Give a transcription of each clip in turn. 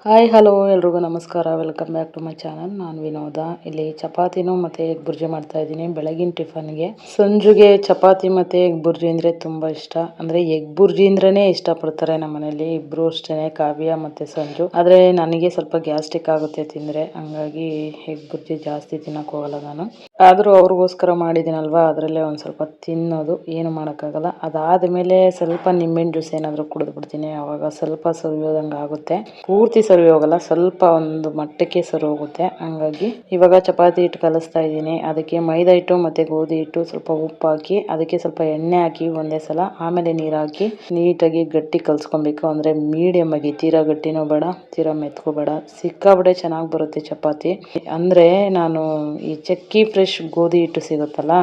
Hi hello ಎಲ್ರಿಗೂ ನಮಸ್ಕಾರ. Welcome back to my channel. ನಾನು ವಿನೋದ. ಇಲ್ಲಿ ಚಪಾತಿನೂ ಮತ್ತು ಎಗ್ ಬುರ್ಜಿ ಮಾಡ್ತಾ ಇದ್ದೀನಿ ಬೆಳಗಿನ ಟಿಫನ್ಗೆ. ಸಂಜುಗೆ ಚಪಾತಿ ಮತ್ತು ಎಗ್ ಬುರ್ಜಿ ಅಂದರೆ ತುಂಬ ಇಷ್ಟ. ಅಂದರೆ ಎಗ್ ಬುರ್ಜಿ ಅಂದ್ರೇ ಇಷ್ಟಪಡ್ತಾರೆ ನಮ್ಮ ಮನೇಲಿ ಇಬ್ಬರು ಅಷ್ಟೇ, ಕಾವ್ಯ ಮತ್ತು ಸಂಜು. ಆದರೆ ನನಗೆ ಸ್ವಲ್ಪ ಗ್ಯಾಸ್ಟ್ರಿಕ್ ಆಗುತ್ತೆ ತಿಂದರೆ, ಹಂಗಾಗಿ ಎಗ್ ಬುರ್ಜಿ ಜಾಸ್ತಿ ತಿನ್ನೋಕೆ ಹೋಗಲ್ಲ ನಾನು. ಆದರೂ ಅವ್ರಿಗೋಸ್ಕರ ಮಾಡಿದ್ದೀನಲ್ವ, ಅದರಲ್ಲೇ ಒಂದು ಸ್ವಲ್ಪ ತಿನ್ನೋದು, ಏನು ಮಾಡೋಕ್ಕಾಗಲ್ಲ. ಅದಾದಮೇಲೆ ಸ್ವಲ್ಪ ನಿಂಬೆಹಣ್ಣು ಜ್ಯೂಸ್ ಏನಾದರೂ ಕುಡಿದ್ಬಿಡ್ತೀನಿ. ಆವಾಗ ಸ್ವಲ್ಪ ಸವಿಯೋದಂಗೆ ಆಗುತ್ತೆ. ಪೂರ್ತಿ ಸರಿ ಹೋಗಲ್ಲ, ಸ್ವಲ್ಪ ಒಂದು ಮಟ್ಟಕ್ಕೆ ಸರಿ ಹೋಗುತ್ತೆ. ಹಂಗಾಗಿ ಇವಾಗ ಚಪಾತಿ ಹಿಟ್ಟು ಕಲಿಸ್ತಾ ಇದ್ದೀನಿ. ಅದಕ್ಕೆ ಮೈದಾ ಹಿಟ್ಟು ಮತ್ತು ಗೋಧಿ ಹಿಟ್ಟು, ಸ್ವಲ್ಪ ಉಪ್ಪು ಹಾಕಿ, ಅದಕ್ಕೆ ಸ್ವಲ್ಪ ಎಣ್ಣೆ ಹಾಕಿ ಒಂದೇ ಸಲ, ಆಮೇಲೆ ನೀರು ಹಾಕಿ ನೀಟಾಗಿ ಗಟ್ಟಿ ಕಲಿಸ್ಕೊಬೇಕು. ಅಂದರೆ ಮೀಡಿಯಮ್ ಆಗಿ, ತೀರಾ ಗಟ್ಟಿನೂ ಬೇಡ, ತೀರಾ ಮೆತ್ಕೂ ಬೇಡ. ಸಿಕ್ಕಾಬಿಡೆ ಚೆನ್ನಾಗಿ ಬರುತ್ತೆ ಚಪಾತಿ. ಅಂದರೆ ನಾನು ಈ ಚಕ್ಕಿ ಫ್ರೆಶ್ ಗೋಧಿ ಹಿಟ್ಟು ಸಿಗುತ್ತಲ್ಲ,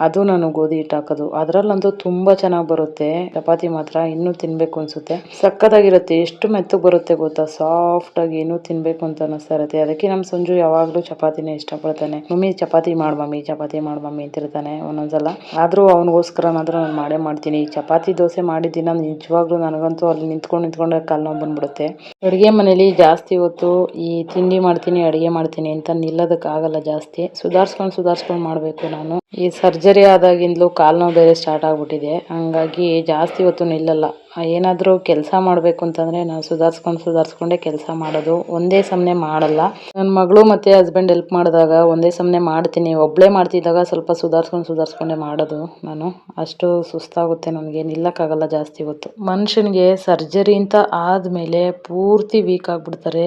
ಅದು ನಾನು ಗೋಧಿ ಹಿಟ್ಟು ಹಾಕೋದು. ಅದರಲ್ಲಂತೂ ತುಂಬ ಚೆನ್ನಾಗಿ ಬರುತ್ತೆ ಚಪಾತಿ. ಮಾತ್ರ ಇನ್ನೂ ತಿನ್ನಬೇಕು ಅನಿಸುತ್ತೆ, ಸಕ್ಕತ್ತಾಗಿರುತ್ತೆ. ಎಷ್ಟು ಮೆತ್ತಗೆ ಬರುತ್ತೆ ಗೊತ್ತಾ, ಸಾಫ್ಟಾಗಿ ಏನೂ ತಿನ್ನಬೇಕು ಅಂತ ಅನ್ನಿಸ್ತಾ ಇರುತ್ತೆ. ಅದಕ್ಕೆ ನಮ್ಮ ಸಂಜು ಯಾವಾಗಲೂ ಚಪಾತಿನೇ ಇಷ್ಟಪಡ್ತಾನೆ. ಮಮ್ಮಿ ಚಪಾತಿ ಮಾಡು ಮಮ್ಮಿ, ಚಪಾತಿ ಮಾಡು ಮಮ್ಮಿ ಅಂತಿರ್ತಾನೆ ಒಂದೊಂದ್ಸಲ. ಆದರೂ ಅವನಿಗೋಸ್ಕರನಾದ್ರೂ ನಾನು ಮಾಡೇ ಮಾಡ್ತೀನಿ. ಈ ಚಪಾತಿ ದೋಸೆ ಮಾಡಿದ್ದಿನ ನಿಜವಾಗ್ಲೂ ನನಗಂತೂ ಅಲ್ಲಿ ನಿಂತ್ಕೊಂಡೆ ಕಾಲು ನೋವು ಬಂದ್ಬಿಡುತ್ತೆ. ಅಡುಗೆ ಮನೇಲಿ ಜಾಸ್ತಿ ಹೊತ್ತು ಈ ತಿಂಡಿ ಮಾಡ್ತೀನಿ ಅಡುಗೆ ಮಾಡ್ತೀನಿ ಅಂತ ನಿಲ್ಲೋದಕ್ಕಾಗಲ್ಲ. ಜಾಸ್ತಿ ಸುಧಾರಿಸ್ಕೊಂಡು ಮಾಡಬೇಕು ನಾನು. ಈ ಸರ್ಜರಿ ಆದಾಗಿಂದಲೂ ಕಾಲು ನೋವು ಬೇರೆ ಸ್ಟಾರ್ಟ್ ಆಗಿಬಿಟ್ಟಿದೆ. ಹಂಗಾಗಿ ಜಾಸ್ತಿ ಹೊತ್ತು ನಿಲ್ಲಲ್ಲ. ಏನಾದರೂ ಕೆಲಸ ಮಾಡಬೇಕು ಅಂತಂದರೆ ನಾನು ಸುಧಾರಿಸ್ಕೊಂಡೇ ಕೆಲಸ ಮಾಡೋದು. ಒಂದೇ ಸಮನೆ ಮಾಡಲ್ಲ. ನನ್ನ ಮಗಳು ಮತ್ತು ಹಸ್ಬೆಂಡ್ ಹೆಲ್ಪ್ ಮಾಡಿದಾಗ ಒಂದೇ ಸಮನೆ ಮಾಡ್ತೀನಿ. ಒಬ್ಬಳೇ ಮಾಡ್ತಿದ್ದಾಗ ಸ್ವಲ್ಪ ಸುಧಾರಿಸ್ಕೊಂಡೇ ಮಾಡೋದು ನಾನು. ಅಷ್ಟು ಸುಸ್ತಾಗುತ್ತೆ ನನಗೆ, ನಿಲ್ಲಕ್ಕಾಗಲ್ಲ ಜಾಸ್ತಿ ಹೊತ್ತು. ಮನುಷ್ಯನಿಗೆ ಸರ್ಜರಿ ಅಂತ ಆದಮೇಲೆ ಪೂರ್ತಿ ವೀಕ್ ಆಗಿಬಿಡ್ತಾರೆ.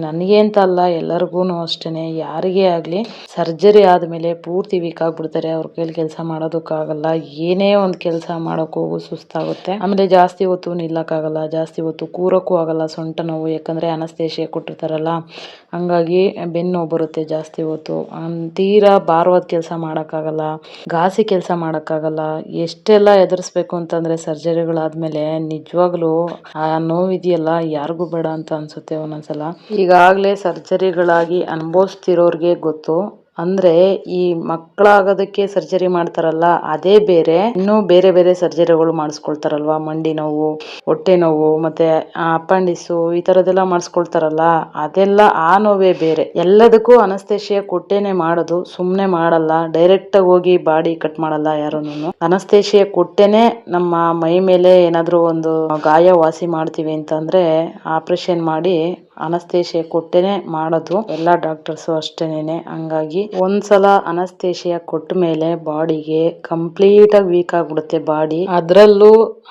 ನನಗೆ ಅಂತ ಅಲ್ಲ, ಎಲ್ಲರಿಗೂ ಅಷ್ಟೇ. ಯಾರಿಗೇ ಆಗಲಿ ಸರ್ಜರಿ ಆದಮೇಲೆ ಪೂರ್ತಿ ವೀಕ್ ಆಗಿಬಿಡ್ತಾರೆ. ಅವ್ರ ಕೈಲಿ ಕೆಲಸ ಮಾಡೋದಕ್ಕಾಗಲ್ಲ. ಏನೇ ಒಂದು ಕೆಲಸ ಮಾಡೋಕ್ಕೂ ಸುಸ್ತಾಗುತ್ತೆ. ಆಮೇಲೆ ಜಾಸ್ತಿ ಹೊತ್ತು ನಿಲ್ಲಕ್ಕಾಗಲ್ಲ, ಜಾಸ್ತಿ ಹೊತ್ತು ಕೂರೋಕ್ಕೂ ಆಗಲ್ಲ. ಸೊಂಟ ನೋವು, ಯಾಕಂದರೆ ಅನಸ್ತೇಶಿಯ ಕೊಟ್ಟಿರ್ತಾರಲ್ಲ, ಹಂಗಾಗಿ ಬೆನ್ನು ನೋವು ಬರುತ್ತೆ ಜಾಸ್ತಿ ಹೊತ್ತು. ತೀರಾ ಭಾರವಾದ ಕೆಲಸ ಮಾಡೋಕ್ಕಾಗಲ್ಲ, ಘಾಸಿ ಕೆಲಸ ಮಾಡೋಕ್ಕಾಗಲ್ಲ. ಎಷ್ಟೆಲ್ಲ ಎದುರಿಸ್ಬೇಕು ಅಂತಂದರೆ ಸರ್ಜರಿಗಳಾದಮೇಲೆ ನಿಜವಾಗ್ಲೂ ಆ ನೋವಿದೆಯಲ್ಲ, ಯಾರಿಗೂ ಬೇಡ ಅಂತ ಅನಿಸುತ್ತೆ ಒಂದೊಂದ್ಸಲ. ಈಗಾಗಲೇ ಸರ್ಜರಿಗಳಾಗಿ ಅನುಭವಿಸ್ತಿರೋರಿಗೆ ಗೊತ್ತು. ಅಂದರೆ ಈ ಮಕ್ಕಳಾಗೋದಕ್ಕೆ ಸರ್ಜರಿ ಮಾಡ್ತಾರಲ್ಲ, ಅದೇ ಬೇರೆ. ಇನ್ನೂ ಬೇರೆ ಬೇರೆ ಸರ್ಜರಿಗಳು ಮಾಡಿಸ್ಕೊಳ್ತಾರಲ್ವ, ಮಂಡಿ ನೋವು, ಹೊಟ್ಟೆ ನೋವು, ಮತ್ತು ಅಪೆಂಡಿಸು, ಈ ಥರದ್ದೆಲ್ಲ ಮಾಡಿಸ್ಕೊಳ್ತಾರಲ್ಲ, ಅದೆಲ್ಲ ಆ ನೋವೇ ಬೇರೆ. ಎಲ್ಲದಕ್ಕೂ ಅನಸ್ತೇಶಿಯ ಕೊಟ್ಟೇನೆ ಮಾಡೋದು, ಸುಮ್ಮನೆ ಮಾಡಲ್ಲ. ಡೈರೆಕ್ಟಾಗಿ ಹೋಗಿ ಬಾಡಿ ಕಟ್ ಮಾಡಲ್ಲ ಯಾರೂನು. ಅನಸ್ತೇಶಿಯ ಕೊಟ್ಟೇನೆ ನಮ್ಮ ಮೈ ಮೇಲೆ ಏನಾದರೂ ಒಂದು ಗಾಯ ವಾಸಿ ಮಾಡ್ತೀವಿ ಅಂತಂದರೆ ಆಪ್ರೇಷನ್ ಮಾಡಿ ಅನಸ್ತೇಶಿಯ ಕೊಟ್ಟೇನೆ ಮಾಡೋದು ಎಲ್ಲ ಡಾಕ್ಟರ್ಸು ಅಷ್ಟೇನೆ. ಹಂಗಾಗಿ ಒಂದ್ಸಲ ಅನಸ್ತೇಶಿಯ ಕೊಟ್ಟ ಮೇಲೆ ಬಾಡಿಗೆ ಕಂಪ್ಲೀಟ್ ಆಗಿ ವೀಕ್ ಆಗ್ಬಿಡುತ್ತೆ ಬಾಡಿ. ಅದರಲ್ಲೂ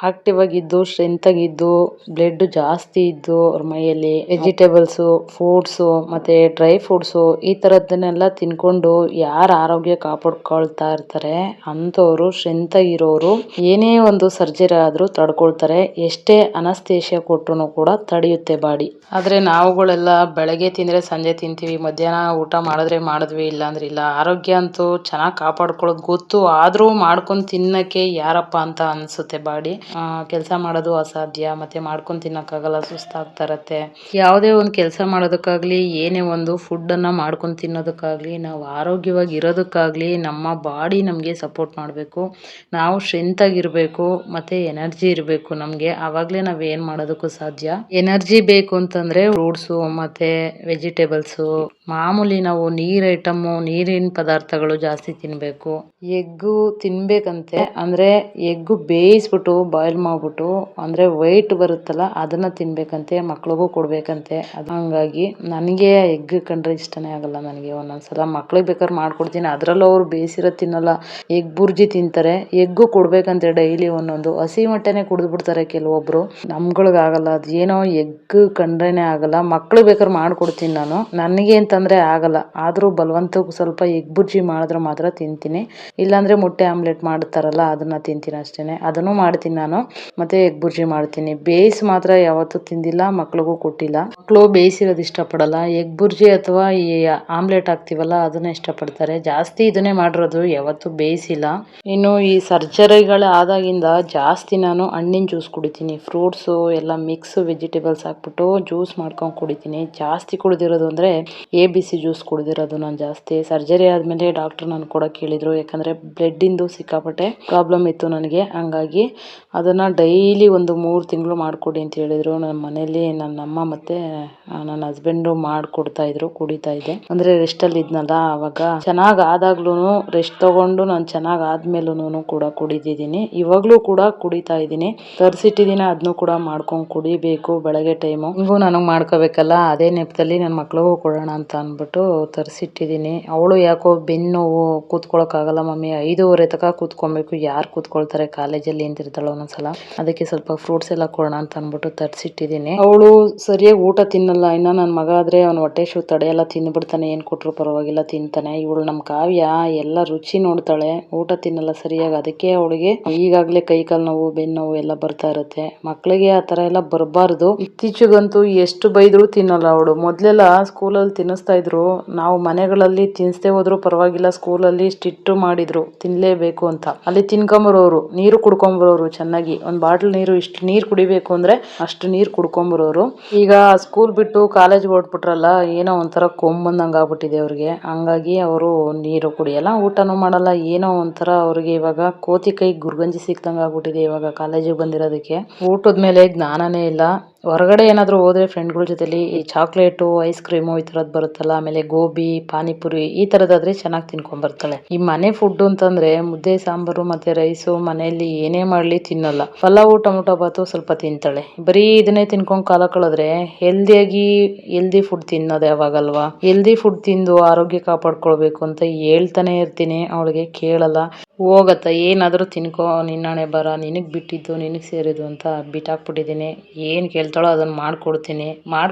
ಆಕ್ಟಿವ್ ಆಗಿದ್ದು, ಸ್ಟ್ರೆಂತ್ ಆಗಿದ್ದು, ಬ್ಲಡ್ ಜಾಸ್ತಿ ಇದ್ದು ಅವ್ರ ಮೈಯಲ್ಲಿ ವೆಜಿಟೇಬಲ್ಸು, ಫ್ರೂಟ್ಸು ಮತ್ತೆ ಡ್ರೈ ಫ್ರೂಟ್ಸು, ಈ ಥರದ್ದನ್ನೆಲ್ಲ ತಿನ್ಕೊಂಡು ಯಾರು ಆರೋಗ್ಯ ಕಾಪಾಡ್ಕೊಳ್ತಾ ಇರ್ತಾರೆ ಅಂಥವ್ರು, ಸ್ಟ್ರೆಂತ್ ಆಗಿರೋರು, ಏನೇ ಒಂದು ಸರ್ಜರಿ ಆದರೂ ತಡ್ಕೊಳ್ತಾರೆ. ಎಷ್ಟೇ ಅನಸ್ತೇಶಿಯ ಕೊಟ್ಟರು ಕೂಡ ತಡೆಯುತ್ತೆ ಬಾಡಿ. ಆದರೆ ನಾವುಗಳೆಲ್ಲ ಬೆಳಗ್ಗೆ ತಿಂದರೆ ಸಂಜೆ ತಿಂತೀವಿ, ಮಧ್ಯಾಹ್ನ ಊಟ ಮಾಡಿದ್ವಿ, ಇಲ್ಲ ಅಂದ್ರೆ ಇಲ್ಲ. ಆರೋಗ್ಯ ಅಂತೂ ಚೆನ್ನಾಗಿ ಕಾಪಾಡ್ಕೊಳ್ಳೋದು ಗೊತ್ತು, ಆದರೂ ಮಾಡ್ಕೊಂಡು ತಿನ್ನಕ್ಕೆ ಯಾರಪ್ಪ ಅಂತ ಅನಿಸುತ್ತೆ ಬಾಡಿ. ಕೆಲಸ ಮಾಡೋದು ಅಸಾಧ್ಯ, ಮತ್ತೆ ಮಾಡ್ಕೊಂಡು ತಿನ್ನೋಕ್ಕಾಗಲ್ಲ, ಸುಸ್ತಾಗ್ತಾ ಇರತ್ತೆ. ಯಾವುದೇ ಒಂದು ಕೆಲಸ ಮಾಡೋದಕ್ಕಾಗಲಿ, ಏನೇ ಒಂದು ಫುಡ್ಡನ್ನು ಮಾಡ್ಕೊಂಡು ತಿನ್ನೋದಕ್ಕಾಗಲಿ, ನಾವು ಆರೋಗ್ಯವಾಗಿ ಇರೋದಕ್ಕಾಗಲಿ ನಮ್ಮ ಬಾಡಿ ನಮಗೆ ಸಪೋರ್ಟ್ ಮಾಡಬೇಕು. ನಾವು ಸ್ಟ್ರೆಂತ್ ಆಗಿರಬೇಕು, ಮತ್ತು ಎನರ್ಜಿ ಇರಬೇಕು ನಮಗೆ. ಆವಾಗಲೇ ನಾವು ಏನು ಮಾಡೋದಕ್ಕೂ ಸಾಧ್ಯ. ಎನರ್ಜಿ ಬೇಕು ಅಂತಂದರೆ ಫ್ರೂಟ್ಸು ಮತ್ತು ವೆಜಿಟೇಬಲ್ಸು, ಮಾಮೂಲಿ ನಾವು ನೀರಿನ ಪದಾರ್ಥಗಳು ಜಾಸ್ತಿ ತಿನ್ನಬೇಕು. ಎಗ್ಗು ತಿನ್ಬೇಕಂತೆ, ಅಂದರೆ ಎಗ್ಗು ಬೇಯಿಸ್ಬಿಟ್ಟು ಬಾಯ್ಲ್ ಮಾಡ್ಬಿಟ್ಟು, ಅಂದರೆ ವೈಟ್ ಬರುತ್ತಲ್ಲ ಅದನ್ನು ತಿನ್ಬೇಕಂತೆ, ಮಕ್ಳಿಗೂ ಕೊಡ್ಬೇಕಂತೆ. ಹಂಗಾಗಿ ನನಗೆ ಎಗ್ ಕಂಡ್ರೆ ಇಷ್ಟನೇ ಆಗಲ್ಲ ನನಗೆ. ಒಂದೊಂದ್ಸಲ ಮಕ್ಳಿಗೆ ಬೇಕಾದ್ರೆ ಮಾಡ್ಕೊಡ್ತೀನಿ, ಅದರಲ್ಲೂ ಅವ್ರು ಬೇಯಿಸಿರೋ ತಿನ್ನಲ್ಲ, ಎಗ್ ಬುರ್ಜಿ ತಿಂತಾರೆ. ಎಗ್ಗು ಕೊಡ್ಬೇಕಂತೆ ಡೈಲಿ ಒಂದೊಂದು. ಹಸಿ ಮೊಟ್ಟೆನೆ ಕುಡಿದ್ಬಿಡ್ತಾರೆ ಕೆಲವೊಬ್ರು, ನಮ್ಗಳಿಗಾಗಲ್ಲ ಅದು. ಏನೋ ಎಗ್ ಕಂಡ್ರೇನೆ ಆಗಲ್ಲ. ಮಕ್ಳಿಗೆ ಬೇಕಾದ್ರೆ ಮಾಡ್ಕೊಡ್ತೀನಿ ನಾನು, ನನಗೆ ಅಂತಂದರೆ ಆಗಲ್ಲ. ಆದರೂ ಬಲವಂತಕ್ಕೆ ಸ್ವಲ್ಪ ಎಗ್ ಬುರ್ಜಿ ಮಾಡಿದ್ರೆ ಮಾತ್ರ ತಿಂತೀನಿ. ಇಲ್ಲಾಂದರೆ ಮೊಟ್ಟೆ ಆಮ್ಲೆಟ್ ಮಾಡ್ತಾರಲ್ಲ ಅದನ್ನು ತಿಂತೀನಿ ಅಷ್ಟೇ. ಅದನ್ನು ಮಾಡ್ತೀನಿ ನಾನು, ಮತ್ತು ಎಗ್ ಬುರ್ಜಿ ಮಾಡ್ತೀನಿ. ಬೇಯಿಸಿ ಮಾತ್ರ ಯಾವತ್ತೂ ತಿಂದಿಲ್ಲ, ಮಕ್ಳಿಗೂ ಕೊಟ್ಟಿಲ್ಲ. ಮಕ್ಕಳು ಬೇಯಿಸಿರೋದು ಇಷ್ಟಪಡಲ್ಲ. ಎಗ್ ಬುರ್ಜಿ ಅಥವಾ ಈ ಆಮ್ಲೆಟ್ ಹಾಕ್ತೀವಲ್ಲ ಅದನ್ನೇ ಇಷ್ಟಪಡ್ತಾರೆ ಜಾಸ್ತಿ. ಇದನ್ನೇ ಮಾಡಿರೋದು, ಯಾವತ್ತೂ ಬೇಯಿಸಿಲ್ಲ. ಇನ್ನು ಈ ಸರ್ಜರಿಗಳು ಆದಾಗಿಂದ ಜಾಸ್ತಿ ನಾನು ಹಣ್ಣಿನ ಜ್ಯೂಸ್ ಕುಡಿತೀನಿ. ಫ್ರೂಟ್ಸು ಎಲ್ಲ ಮಿಕ್ಸ್ ವೆಜಿಟೇಬಲ್ಸ್ ಹಾಕ್ಬಿಟ್ಟು ಜ್ಯೂಸ್ ಮಾಡ್ಕೊಂಡು ಕುಡಿತೀನಿ. ಜಾಸ್ತಿ ಕುಡಿದಿರೋದು ಅಂದರೆ ABC ಜ್ಯೂಸ್ ಕುಡಿದಿರೋದು ನಾನು ಜಾಸ್ತಿ. ಸರ್ಜರಿ ಆದಮೇಲೆ ಡಾಕ್ಟ್ರು ನಾನು ಕೊಡೋಕೆ ಹೇಳಿದರು, ಯಾಕಂದರೆ ಬ್ಲಡ್ಡಿಂದು ಸಿಕ್ಕಾಪಟ್ಟೆ ಪ್ರಾಬ್ಲಮ್ ಇತ್ತು ನನಗೆ. ಹಂಗಾಗಿ ಅದನ್ನು ಡೈಲಿ ಒಂದು 3 ತಿಂಗಳು ಮಾಡಿಕೊಡಿ ಅಂತ ಹೇಳಿದರು. ನಮ್ಮ ಮನೇಲಿ ನನ್ನ ಅಮ್ಮ ಮತ್ತು ನನ್ನ ಹಸ್ಬೆಂಡು ಮಾಡಿಕೊಡ್ತಾಯಿದ್ರು, ಕುಡಿತಾ ಇದ್ದೆ. ಅಂದರೆ ರೆಸ್ಟಲ್ಲಿ ಇದ್ನಲ್ಲ ಆವಾಗ. ಚೆನ್ನಾಗಿ ಆದಾಗ್ಲೂ ರೆಸ್ಟ್ ತೊಗೊಂಡು ನಾನು ಚೆನ್ನಾಗಿ ಆದ್ಮೇಲೂ ಕೂಡ ಕುಡಿದಿದ್ದೀನಿ. ಇವಾಗಲೂ ಕೂಡ ಕುಡಿತಾ ಇದ್ದೀನಿ. ತರಿಸಿಟ್ಟಿದ್ದೀನಿ, ಅದನ್ನು ಕೂಡ ಮಾಡ್ಕೊಂಡು ಕುಡಿಬೇಕು ಬೆಳಗ್ಗೆ ಟೈಮು. ಹಿಂಗೂ ನನಗೆ ಮಾಡ್ಕೋಬೇಕಲ್ಲ, ಅದೇ ನೆಪದಲ್ಲಿ ನನ್ನ ಮಕ್ಳಿಗೂ ಕೊಡೋಣ ಅಂತ ಅಂದ್ಬಿಟ್ಟು ತರಿಸಿಟ್ಟಿದ್ದೀನಿ. ಅವಳು ಯಾಕೋ ಬೆನ್ನು ನೋವು, ಕೂತ್ಕೊಳ್ಳೋಕ್ಕಾಗಲ್ಲ ಮಮ್ಮಿ, 5:30 ತನಕ ಕೂತ್ಕೊಬೇಕು, ಯಾರು ಕೂತ್ಕೊಳ್ತಾರೆ ಕಾಲೇಜಲ್ಲಿ ಅಂತಿರ್ತಾಳೆ ಒಂದೊಂದ್ಸಲ. ಅದಕ್ಕೆ ಸ್ವಲ್ಪ ಫ್ರೂಟ್ಸ್ ಎಲ್ಲ ಕೊಡೋಣ ಅಂತ ಅಂದ್ಬಿಟ್ಟು ತರಿಸಿಟ್ಟಿದ್ದೀನಿ. ಅವಳು ಸರಿಯಾಗಿ ಊಟ ತಿನ್ನಲ್ಲ. ಇನ್ನು ನನ್ನ ಮಗ ಆದರೆ ಅವನು ಹೊಟ್ಟೆ ಶೂ ತಡೆಯೆಲ್ಲ ತಿಂದ್ಬಿಡ್ತಾನೆ, ಏನು ಕೊಟ್ಟರು ಪರವಾಗಿಲ್ಲ ತಿಂತಾನೆ. ಇವಳು ನಮ್ಮ ಕಾವ್ಯ ಎಲ್ಲ ರುಚಿ ನೋಡ್ತಾಳೆ, ಊಟ ತಿನ್ನಲ್ಲ ಸರಿಯಾಗಿ. ಅದಕ್ಕೆ ಅವಳಿಗೆ ಈಗಾಗಲೇ ಕೈ ಕಾಲು ನೋವು, ಬೆನ್ನು ನೋವು ಎಲ್ಲ ಬರ್ತಾ ಇರುತ್ತೆ. ಮಕ್ಕಳಿಗೆ ಆ ಥರ ಎಲ್ಲ ಬರಬಾರ್ದು. ಇತ್ತೀಚೆಗಂತೂ ಎಷ್ಟು ಬೈದರೂ ತಿನ್ನಲ್ಲ ಅವಳು. ಮೊದಲೆಲ್ಲ ಸ್ಕೂಲಲ್ಲಿ ತಿನ್ನಿಸ್ತಾ ಇದ್ರು, ನಾವು ಮನೆಗಳಲ್ಲಿ ತಿನ್ನಿಸ್ದೇ ಹೋದ್ರು ಪರವಾಗಿಲ್ಲ, ಸ್ಕೂಲಲ್ಲಿ ಸ್ಟ್ರಿಕ್ಟ್ ಮಾಡಿದ್ರು ತಿನ್ನಲೇಬೇಕು ಅಂತ. ಅಲ್ಲಿ ತಿನ್ಕೊಂಬರೋರು, ನೀರು ಕುಡ್ಕೊಂಬರೋರು ಚೆನ್ನಾಗಿ. ಒಂದು ಬಾಟ್ಲ್ ನೀರು ಇಷ್ಟು ನೀರು ಕುಡಿಬೇಕು ಅಂದರೆ ಅಷ್ಟು ನೀರು ಕುಡ್ಕೊಂಬರೋರು. ಈಗ ಸ್ಕೂಲ್ ಬಿಟ್ಟು ಕಾಲೇಜ್ಗೆ ಹೊರಟ್ಬಿಟ್ರಲ್ಲ, ಏನೋ ಒಂಥರ ಕೊಂಬಂದಂಗೆ ಆಗ್ಬಿಟ್ಟಿದೆ ಅವ್ರಿಗೆ. ಹಂಗಾಗಿ ಅವರು ನೀರು ಕುಡಿಯಲ್ಲ, ಊಟನೂ ಮಾಡಲ್ಲ. ಏನೋ ಒಂಥರ ಅವ್ರಿಗೆ ಇವಾಗ ಕೋತಿ ಕೈ ಗುರ್ಗಂಜಿ ಸಿಕ್ತಂಗೆ ಆಗ್ಬಿಟ್ಟಿದೆ ಇವಾಗ ಕಾಲೇಜಿಗೆ ಬಂದಿರೋದಕ್ಕೆ. ಊಟದ ಮೇಲೆ ಜ್ಞಾನನೇ ಇಲ್ಲ. ಹೊರಗಡೆ ಏನಾದರೂ ಹೋದರೆ ಫ್ರೆಂಡ್ಗಳ ಜೊತೆಲಿ ಈ ಚಾಕ್ಲೇಟು, ಐಸ್ ಕ್ರೀಮು ಈ ಥರದ್ದು ಬರುತ್ತಲ್ಲ, ಆಮೇಲೆ ಗೋಬಿ, ಪಾನಿಪುರಿ ಈ ಥರದ್ದಾದರೆ ಚೆನ್ನಾಗಿ ತಿನ್ಕೊಂಬರ್ತಾಳೆ. ಈ ಮನೆ ಫುಡ್ಡು ಅಂತಂದರೆ ಮುದ್ದೆ ಸಾಂಬಾರು ಮತ್ತು ರೈಸು ಮನೆಯಲ್ಲಿ ಏನೇ ಮಾಡಲಿ ತಿನ್ನಲ್ಲ. ಪಲಾವು, ಟೊಮೊಟೊ ಬಾತು ಸ್ವಲ್ಪ ತಿಂತಾಳೆ. ಬರೀ ಇದನ್ನೇ ತಿನ್ಕೊಂಡು ಕಾಲ ಕಳೆದ್ರೆ ಹೆಲ್ದಿ ಫುಡ್ ತಿನ್ನೋದು ಯಾವಾಗಲ್ವಾ? ಹೆಲ್ದಿ ಫುಡ್ ತಿಂದು ಆರೋಗ್ಯ ಕಾಪಾಡ್ಕೊಳ್ಬೇಕು ಅಂತ ಹೇಳ್ತಾನೆ ಇರ್ತೀನಿ, ಅವಳಿಗೆ ಕೇಳಲ್ಲ. ಹೋಗತ್ತ ಏನಾದರೂ ತಿನ್ಕೋ, ನಿನ್ನಾಣೆ ಬರ, ನಿನಗೆ ಬಿಟ್ಟಿದ್ದು ನಿನಗೆ ಸೇರಿದ್ದು ಅಂತ ಬಿಟ್ಟಾಕ್ಬಿಟ್ಟಿದ್ದೀನಿ. ಏನು ಕೇಳ್ತಾಳೋ ಅದನ್ನು ಮಾಡ್ಕೊಡ್ತೀನಿ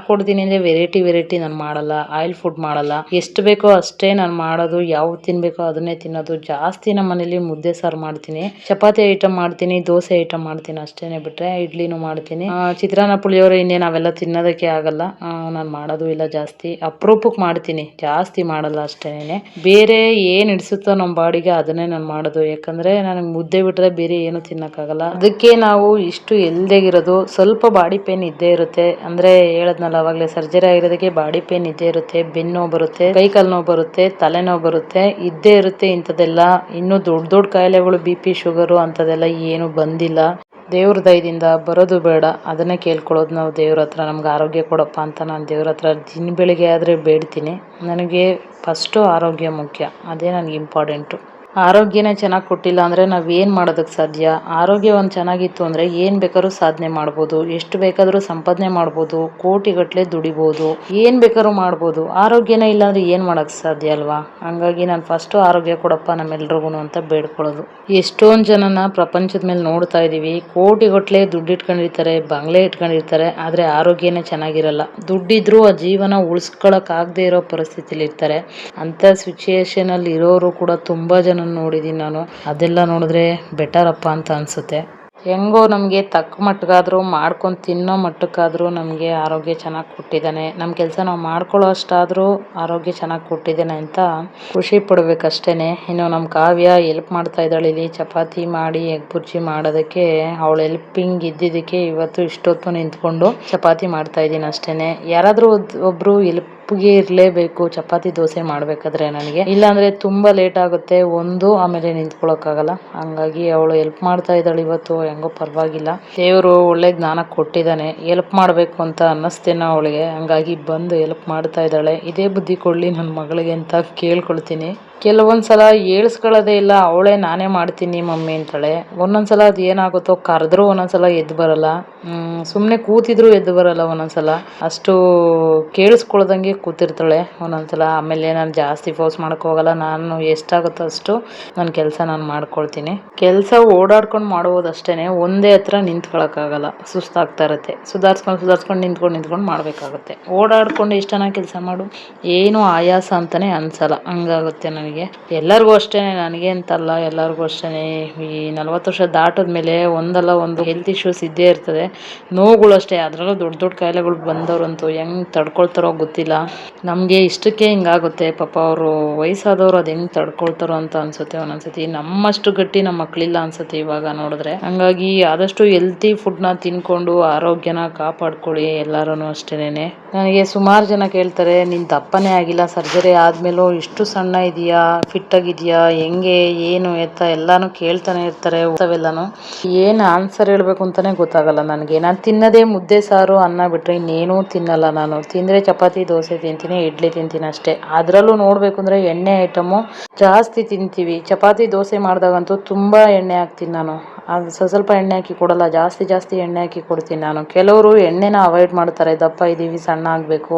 ಅಂದರೆ ವೆರೈಟಿ ನಾನು ಮಾಡಲ್ಲ. ಆಯಿಲ್ ಫುಡ್ ಮಾಡಲ್ಲ. ಎಷ್ಟು ಬೇಕೋ ಅಷ್ಟೇ ನಾನು ಮಾಡೋದು. ಯಾವ್ದು ತಿನ್ನಬೇಕೋ ಅದನ್ನೇ ತಿನ್ನೋದು. ಜಾಸ್ತಿ ನಮ್ಮ ಮನೇಲಿ ಮುದ್ದೆ ಸಾರು ಮಾಡ್ತೀನಿ, ಚಪಾತಿ ಐಟಮ್ ಮಾಡ್ತೀನಿ, ದೋಸೆ ಐಟಮ್ ಮಾಡ್ತೀನಿ ಅಷ್ಟೇನೆ. ಬಿಟ್ಟರೆ ಇಡ್ಲಿನೂ ಮಾಡ್ತೀನಿ. ಚಿತ್ರಾನ್ನ, ಪುಳಿಯೋಗರೆ ಇನ್ನೇನು ಅವೆಲ್ಲ ತಿನ್ನೋದಕ್ಕೆ ಆಗಲ್ಲ, ನಾನು ಮಾಡೋದು ಇಲ್ಲ ಜಾಸ್ತಿ. ಅಪರೂಪಕ್ಕೆ ಮಾಡ್ತೀನಿ, ಜಾಸ್ತಿ ಮಾಡಲ್ಲ ಅಷ್ಟೇನೆ. ಬೇರೆ ಏನು ಇಡಿಸುತ್ತೋ ನಮ್ಮ ಬಾಡಿಗೆ ಅದನ್ನೇ ನಾನು ಮಾಡೋದು. ಯಾಕಂದರೆ ನನಗೆ ಮುದ್ದೆ ಬಿಟ್ಟರೆ ಬೇರೆ ಏನು ತಿನ್ನೋಕ್ಕಾಗಲ್ಲ. ಅದಕ್ಕೆ ನಾವು ಇಷ್ಟು ಹೆಲ್ದಿಯಾಗಿರೋದು. ಸ್ವಲ್ಪ ಬಾಡಿ ಪೇನ್ ಇದ್ದೇ ಇರುತ್ತೆ. ಅಂದರೆ ಹೇಳದ್ನಲ್ಲ ಅವಾಗಲೇ, ಸರ್ಜರಿ ಆಗಿರೋದಕ್ಕೆ ಬಾಡಿ ಪೇನ್ ಇದ್ದೇ ಇರುತ್ತೆ, ಬೆನ್ನು ನೋವು ಬರುತ್ತೆ, ಕೈ ಕಾಲು ನೋವು ಬರುತ್ತೆ, ತಲೆನೋವು ಬರುತ್ತೆ, ಇದ್ದೇ ಇರುತ್ತೆ ಇಂಥದ್ದೆಲ್ಲ. ಇನ್ನೂ ದೊಡ್ಡ ಕಾಯಿಲೆಗಳು BP, ಶುಗರು ಅಂಥದ್ದೆಲ್ಲ ಏನು ಬಂದಿಲ್ಲ. ದೇವ್ರ ದಯದಿಂದ ಬರೋದು ಬೇಡ, ಅದನ್ನೇ ಕೇಳ್ಕೊಳ್ಳೋದು ನಾವು ದೇವ್ರ ಹತ್ರ. ನಮ್ಗೆ ಆರೋಗ್ಯ ಕೊಡಪ್ಪ ಅಂತ ನಾನು ದೇವ್ರ ಹತ್ರ ದಿನ ಬೆಳಿಗ್ಗೆ ಆದರೆ ಬೇಡ್ತೀನಿ. ನನಗೆ ಫಸ್ಟು ಆರೋಗ್ಯ ಮುಖ್ಯ, ಅದೇ ನನಗೆ ಇಂಪಾರ್ಟೆಂಟು. ಆರೋಗ್ಯನೇ ಚೆನ್ನಾಗಿ ಕೊಟ್ಟಿಲ್ಲ ಅಂದರೆ ನಾವೇನು ಮಾಡೋದಕ್ಕೆ ಸಾಧ್ಯ? ಆರೋಗ್ಯ ಒಂದು ಚೆನ್ನಾಗಿತ್ತು ಅಂದರೆ ಏನು ಬೇಕಾದ್ರೂ ಸಾಧನೆ ಮಾಡ್ಬೋದು, ಎಷ್ಟು ಬೇಕಾದರೂ ಸಂಪಾದನೆ ಮಾಡ್ಬೋದು, ಕೋಟಿಗಟ್ಟಲೆ ದುಡಿಬೋದು, ಏನು ಬೇಕಾದ್ರೂ ಮಾಡ್ಬೋದು. ಆರೋಗ್ಯನೇ ಇಲ್ಲಾಂದರೆ ಏನು ಮಾಡೋಕ್ಕೆ ಸಾಧ್ಯ ಅಲ್ವಾ? ಹಂಗಾಗಿ ನಾನು ಫಸ್ಟು ಆರೋಗ್ಯ ಕೊಡಪ್ಪ ನಮ್ಮೆಲ್ರಿಗೂ ಅಂತ ಬೇಡ್ಕೊಳ್ಳೋದು. ಎಷ್ಟೊಂದು ಜನನ ಪ್ರಪಂಚದ ಮೇಲೆ ನೋಡ್ತಾ ಇದ್ದೀವಿ, ಕೋಟಿಗಟ್ಟಲೆ ದುಡ್ಡು ಇಟ್ಕೊಂಡಿರ್ತಾರೆ, ಬಂಗ್ಲೆ ಇಟ್ಕೊಂಡಿರ್ತಾರೆ, ಆದರೆ ಆರೋಗ್ಯನೇ ಚೆನ್ನಾಗಿರಲ್ಲ. ದುಡ್ಡಿದ್ರೂ ಆ ಜೀವನ ಉಳಿಸ್ಕೊಳಕ್ಕಾಗದೇ ಇರೋ ಪರಿಸ್ಥಿತಿಲಿ ಇರ್ತಾರೆ. ಅಂಥ ಸಿಚುಯೇಷನಲ್ಲಿ ಇರೋರು ಕೂಡ ತುಂಬ ಜನ ನೋಡಿದ್ದೀನಿ ನಾನು. ಅದೆಲ್ಲ ನೋಡಿದ್ರೆ ಬೆಟರಪ್ಪ ಅಂತ ಅನಿಸುತ್ತೆ. ಹೆಂಗೋ ನಮಗೆ ತಕ್ಕ ಮಟ್ಟಿಗಾದರೂ ಮಾಡ್ಕೊಂಡು ತಿನ್ನೋ ಮಟ್ಟಕ್ಕಾದರೂ ನಮಗೆ ಆರೋಗ್ಯ ಚೆನ್ನಾಗಿ ಕೊಟ್ಟಿದ್ದಾನೆ. ನಮ್ಮ ಕೆಲಸ ನಾವು ಮಾಡ್ಕೊಳ್ಳೋ ಅಷ್ಟಾದರೂ ಆರೋಗ್ಯ ಚೆನ್ನಾಗಿ ಕೊಟ್ಟಿದ್ದಾನೆ ಅಂತ ಖುಷಿ ಪಡ್ಬೇಕಷ್ಟೇ. ಇನ್ನು ನಮ್ಮ ಕಾವ್ಯ ಹೆಲ್ಪ್ ಮಾಡ್ತಾ ಇದ್ದಾಳೆ ಇಲ್ಲಿ ಚಪಾತಿ ಮಾಡಿ ಎಗ್ ಬುರ್ಜಿ ಮಾಡೋದಕ್ಕೆ. ಅವಳು ಹೆಲ್ಪಿಂಗ್ ಇದ್ದಿದ್ದಕ್ಕೆ ಇವತ್ತು ಇಷ್ಟೊತ್ತು ನಿಂತ್ಕೊಂಡು ಚಪಾತಿ ಮಾಡ್ತಾ ಇದ್ದೀನಿ ಅಷ್ಟೇ. ಯಾರಾದರೂ ಒಬ್ಬರು ಹೆಲ್ಪ್ಗೆ ಇರಲೇಬೇಕು ಚಪಾತಿ ದೋಸೆ ಮಾಡಬೇಕಾದ್ರೆ ನನಗೆ. ಇಲ್ಲಾಂದರೆ ತುಂಬ ಲೇಟ್ ಆಗುತ್ತೆ, ಆಮೇಲೆ ನಿಂತ್ಕೊಳ್ಳೋಕ್ಕಾಗಲ್ಲ. ಹಂಗಾಗಿ ಅವಳು ಹೆಲ್ಪ್ ಮಾಡ್ತಾ ಇದ್ದಾಳೆ ಇವತ್ತು. ಹೆಂಗೋ ಪರವಾಗಿಲ್ಲ, ದೇವರು ಒಳ್ಳೆ ಜ್ಞಾನ ಕೊಟ್ಟಿದ್ದಾನೆ. ಹೆಲ್ಪ್ ಮಾಡಬೇಕು ಅಂತ ಅನ್ನಿಸ್ತೇನೋ ಅವಳಿಗೆ, ಹಂಗಾಗಿ ಬಂದು ಹೆಲ್ಪ್ ಮಾಡ್ತಾ ಇದ್ದಾಳೆ. ಇದೇ ಬುದ್ಧಿ ಕೊಡಲಿ ನನ್ನ ಮಗಳಿಗೆ ಅಂತ ಕೇಳ್ಕೊಳ್ತೀನಿ. ಕೆಲವೊಂದ್ಸಲ ಹೇಳ್ಸ್ಕೊಳ್ಳೋದೇ ಇಲ್ಲ, ಅವಳೇ ನಾನೇ ಮಾಡ್ತೀನಿ ಮಮ್ಮಿ ಅಂತಾಳೆ. ಒಂದೊಂದ್ಸಲ ಅದು ಏನಾಗುತ್ತೋ, ಕರೆದ್ರೂ ಒಂದೊಂದ್ಸಲ ಎದ್ದು ಬರಲ್ಲ, ಸುಮ್ಮನೆ ಕೂತಿದ್ರು ಎದ್ದು ಬರಲ್ಲ ಒಂದೊಂದ್ಸಲ. ಅಷ್ಟು ಕೇಳಿಸ್ಕೊಳ್ದಂಗೆ ಕೂತಿರ್ತಾಳೆ ಒಂದೊಂದ್ಸಲ. ಆಮೇಲೆ ನಾನು ಜಾಸ್ತಿ ಫೋರ್ಸ್ ಮಾಡೋಕ್ಕೆ ಹೋಗಲ್ಲ, ನಾನು ಎಷ್ಟಾಗುತ್ತೋ ಅಷ್ಟು ನನ್ನ ಕೆಲಸ ನಾನು ಮಾಡ್ಕೊಳ್ತೀನಿ. ಕೆಲಸ ಓಡಾಡ್ಕೊಂಡು ಮಾಡುವುದಷ್ಟೇ, ಒಂದೇ ಹತ್ರ ನಿಂತ್ಕೊಳ್ಳೋಕ್ಕಾಗಲ್ಲ, ಸುಸ್ತಾಗ್ತಾ ಇರುತ್ತೆ. ಸುಧಾರಿಸ್ಕೊಂಡು ನಿಂತ್ಕೊಂಡು ಮಾಡಬೇಕಾಗುತ್ತೆ. ಓಡಾಡ್ಕೊಂಡು ಎಷ್ಟನ ಕೆಲಸ ಮಾಡು, ಏನು ಆಯಾಸ ಅಂತಲೇ ಅನ್ಸಲ್ಲ, ಹಂಗಾಗುತ್ತೆ ನನಗೆ. ಎಲ್ಲರಿಗೂ ಅಷ್ಟೇ, ನನಗೆ ಅಂತಲ್ಲ ಎಲ್ಲರಿಗೂ ಅಷ್ಟೇ. ಈ 40 ವರ್ಷ ದಾಟದ್ಮೇಲೆ ಒಂದಲ್ಲ ಒಂದು ಹೆಲ್ತ್ ಇಶ್ಯೂಸ್ ಇದ್ದೇ ಇರ್ತದೆ, ನೋವುಗಳು ಅಷ್ಟೇ. ಅದರಲ್ಲೂ ದೊಡ್ಡ ಕಾಯಿಲೆಗಳು ಬಂದವ್ರಂತೂ ಹೆಂಗೆ ತಡ್ಕೊಳ್ತಾರೋ ಗೊತ್ತಿಲ್ಲ. ನಮಗೆ ಇಷ್ಟಕ್ಕೆ ಹಿಂಗಾಗುತ್ತೆ. ಪಾಪ ಅವರು ವಯಸ್ಸಾದವ್ರು ಅದು ಹೆಂಗ್ ತಡ್ಕೊಳ್ತಾರೋ ಅಂತ ಅನ್ಸುತ್ತೆ ಒಂದೊಂದ್ಸತಿ. ನಮ್ಮಷ್ಟು ಗಟ್ಟಿ ನಮ್ಮ ಮಕ್ಳಿಲ್ಲ ಅನ್ಸುತ್ತೆ ಇವಾಗ ನೋಡಿದ್ರೆ. ಹಂಗಾಗಿ ಆದಷ್ಟು ಹೆಲ್ತಿ ಫುಡ್ನ ತಿನ್ಕೊಂಡು ಆರೋಗ್ಯನ ಕಾಪಾಡ್ಕೊಳ್ಳಿ ಎಲ್ಲರೂ ಅಷ್ಟೇನೆ. ನನಗೆ ಸುಮಾರು ಜನ ಕೇಳ್ತಾರೆ, ನೀನ್ ದಪ್ಪನೇ ಆಗಿಲ್ಲ, ಸರ್ಜರಿ ಆದ್ಮೇಲೂ ಇಷ್ಟು ಸಣ್ಣ ಇದೆಯಾ, ಫಿಟ್ ಆಗಿದ್ಯಾ, ಹೆಂಗೆ ಏನು ಎತ್ತ ಎಲ್ಲಾನು ಕೇಳ್ತಾನೆ ಇರ್ತಾರೆ. ಎಲ್ಲಾನು ಏನ್ ಆನ್ಸರ್ ಹೇಳ್ಬೇಕು ಅಂತಾನೆ ಗೊತ್ತಾಗಲ್ಲ ನನಗೆ. ನಾನು ತಿನ್ನದೇ ಮುದ್ದೆ ಸಾರು ಅನ್ನ ಬಿಟ್ರೆ ಇನ್ನೇನೂ ತಿನ್ನಲ್ಲ. ನಾನು ತಿಂದ್ರೆ ಚಪಾತಿ ದೋಸೆ ತಿಂತೀನಿ, ಇಡ್ಲಿ ತಿಂತೀನಿ ಅಷ್ಟೇ. ಅದ್ರಲ್ಲೂ ನೋಡ್ಬೇಕು ಅಂದ್ರೆ ಎಣ್ಣೆ ಐಟಮು ಜಾಸ್ತಿ ತಿಂತೀವಿ. ಚಪಾತಿ ದೋಸೆ ಮಾಡಿದಾಗಂತೂ ತುಂಬಾ ಎಣ್ಣೆ ಹಾಕ್ತೀನಿ ನಾನು. ಅದು ಸ್ವಲ್ಪ ಎಣ್ಣೆ ಹಾಕಿ ಕೊಡಲ್ಲ, ಜಾಸ್ತಿ ಎಣ್ಣೆ ಹಾಕಿ ಕೊಡ್ತೀನಿ ನಾನು. ಕೆಲವರು ಎಣ್ಣೆನ ಅವಾಯ್ಡ್ ಮಾಡ್ತಾರೆ, ದಪ್ಪ ಇದೀವಿ, ಸಣ್ಣ ಆಗಬೇಕು,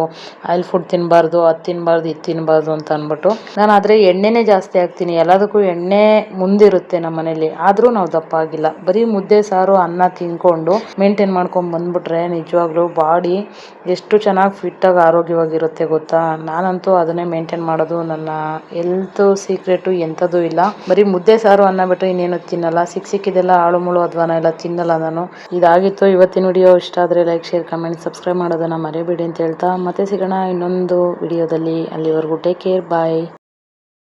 ಆಯಿಲ್ ಫುಡ್ ತಿನ್ನಬಾರ್ದು, ಅದು ತಿನ್ನಬಾರ್ದು, ಇದು ತಿನ್ನಬಾರ್ದು ಅಂತ ಅಂದ್ಬಿಟ್ಟು ನಾನು ಆದರೆ ಎಣ್ಣೆನೇ ಜಾಸ್ತಿ ಹಾಕ್ತೀನಿ. ಎಲ್ಲದಕ್ಕೂ ಎಣ್ಣೆ ಮುಂದಿರುತ್ತೆ ನಮ್ಮ ಮನೇಲಿ, ಆದರೂ ನಾವು ದಪ್ಪ ಆಗಿಲ್ಲ. ಬರೀ ಮುದ್ದೆ ಸಾರು ಅನ್ನ ತಿನ್ಕೊಂಡು ಮೇಂಟೈನ್ ಮಾಡ್ಕೊಂಡು ಬಂದ್ಬಿಟ್ರೆ ನಿಜವಾಗ್ಲೂ ಬಾಡಿ ಎಷ್ಟು ಚೆನ್ನಾಗಿ ಫಿಟ್ಟಾಗಿ ಆರೋಗ್ಯವಾಗಿರುತ್ತೆ ಗೊತ್ತಾ. ನಾನಂತೂ ಅದನ್ನೇ ಮೇಂಟೈನ್ ಮಾಡೋದು. ನನ್ನ ಹೆಲ್ತ್ ಸೀಕ್ರೆಟು ಎಂಥದ್ದು ಇಲ್ಲ. ಬರೀ ಮುದ್ದೆ ಸಾರು ಅನ್ನ ಬಿಟ್ಟರೆ ಇನ್ನೇನು ತಿನ್ನಲ್ಲ. ಸಿಕ್ಕಿದೆಲ್ಲ ಆಳು ಮುಳು ಅಧ್ವಾನ ಎಲ್ಲ ತಿನ್ನಲ್ಲ ನಾನು. ಇದಾಗಿತ್ತು ಇವತ್ತಿನ ವಿಡಿಯೋ. ಇಷ್ಟ ಆದರೆ ಲೈಕ್, ಶೇರ್, ಕಮೆಂಟ್, ಸಬ್ಸ್ಕ್ರೈಬ್ ಮಾಡೋದನ್ನ ಮರಿಬೇಡಿ ಅಂತ ಹೇಳ್ತಾ ಮತ್ತೆ ಸಿಗೋಣ ಇನ್ನೊಂದು ವಿಡಿಯೋದಲ್ಲಿ. ಅಲ್ಲಿವರೆಗೂ ಟೇಕ್ ಕೇರ್, ಬಾಯ್.